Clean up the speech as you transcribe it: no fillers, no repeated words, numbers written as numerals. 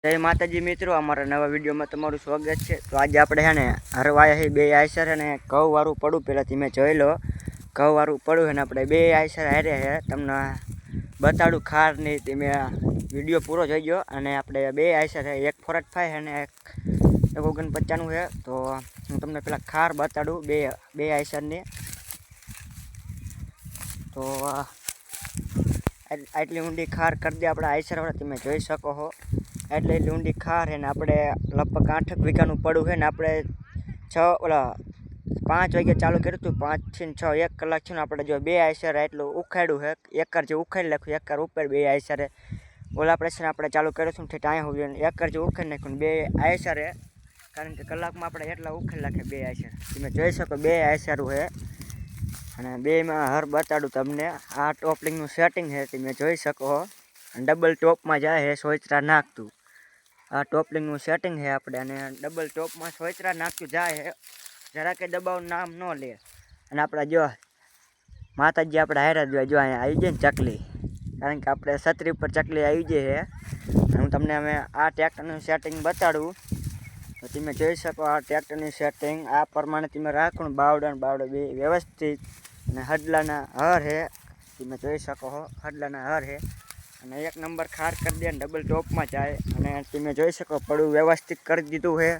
જય માતાજી મિત્રો, અમારા નવા વિડીયોમાં તમારું સ્વાગત છે। તો આજે આપણે છે ને હરવાયા છે બે આયસર અને ઘઉંવાળું પડું પહેલાંથી મેં જોઈ લો ઘઉંવાળું પડું છે ને આપણે બે આયસર હારે છે તમને બતાડું ખાર નહીં તે મેં વિડીયો પૂરો જોઈ ગયો। અને આપણે બે આયસર છે, એક 485 છે ને એક 49 છે। તો હું તમને પેલા ખાર બતાડું બે આયસરની। તો આટલી ઊંડી ખાર કરી દે આપણે આયસરવાળા, તમે જોઈ શકો છો એટલે ઊંડી ખાર છે ને આપણે લગભગ 8 વીઘાનું પડું છે ને આપણે 5 વાગે ચાલુ કર્યું હતું, 5 થી 6 1 કલાક છે ને આપણે જો બે આયસર એટલું ઉખાડ્યું છે, એકર જે ઉખાડી નાખ્યું, એકર ઉપર બે આયસરે ઓલા આપણે આપણે ચાલુ કર્યું હતું ઠીક અહીંયા સુધી એકર જે ઉખાડી નાખ્યું બે આયસરે, કારણ કે કલાકમાં આપણે એટલા ઉખાડી નાખે બે આયસર। તમે જોઈ શકો બે આયસરું છે અને બેમાં હર બતાડું તમને। આ ટોપલિંગનું સેટિંગ છે તમે જોઈ શકો છો, ડબલ ટોપમાં જાય છે સોયચરા નાખતું, આ ટોપલિંગનું સેટિંગ છે આપણે અને ડબલ ટોપમાં સોયચરા નાખતું જાય છે, જરા કે દબાવનું નામ ન લે। અને આપણે જો માતાજી આપણે હારા જો અહીંયા આવી જાય ને ચકલી, કારણ કે આપણે છત્રી ઉપર ચકલી આવી જાય છે। હું તમને અમે આ ટ્રેક્ટરનું સેટિંગ બતાડું તો તમે જોઈ શકો આ ટ્રેક્ટરની સેટિંગ આ પ્રમાણે તમે રાખો, બાવડો બે વ્યવસ્થિત અને હડલાના હર છે તમે જોઈ શકો છો, હડલાના હર છે અને એક નંબર ખાર કરી દે, ડબલ ટોપમાં જાય અને તમે જોઈ શકો પડું વ્યવસ્થિત કરી દીધું છે।